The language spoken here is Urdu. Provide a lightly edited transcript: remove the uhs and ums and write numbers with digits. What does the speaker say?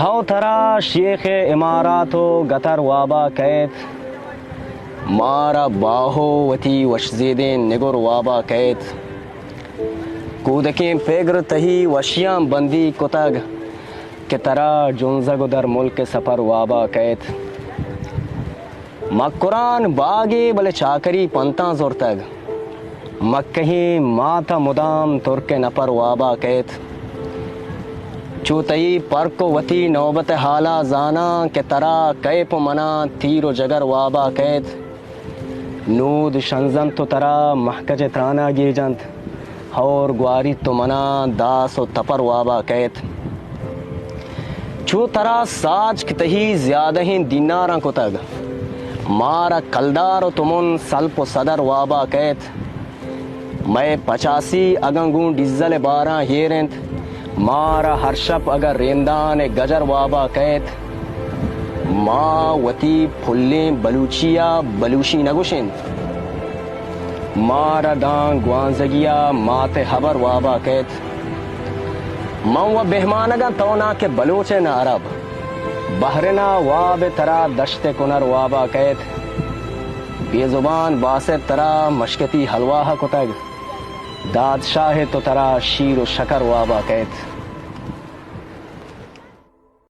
ہو تھرا شیخ امارات و گتر وابا قید مارا باہو وتی وشزیدین نگر وابا قید کودکیں پیگر تہی وشیاں بندی کتگ کہ ترا جنزگ در ملک سفر وابا قید مکران باغی بل چاکری پنتاں زورتگ مکہیں ماتا مدام ترک نپر وابا قید چوتئی پرک وتی نوبت حالا زانا کہ ترا کیپ منا تیر و جگر وابا قید نود شنزن تو ترا محکج ترانا گیجنت اور گواری تو منا داس و تپر وابا قید چو ترا ساج کتہی زیادہ ہی دیناراں کتگ مارا کلدار و تمن سلپ و صدر وابا قید میں 85 اگنگوں ڈیزل 12 ہیرنت مارا ہر شب اگر ریندان گجر وابا قید ما وتی پھلیں بلوچیا بلوشی نگوشن مارا دان گوانزگیا مات حبر وابا قید من و بہمانگا تونا کے بلوچ نہ عرب بحرنا واب ترا دشت کنر وابا قید بے زبان باسط ترا مشکتی حلواہ کتگ دادشاہ تو ترا شیر و شکر وابا قید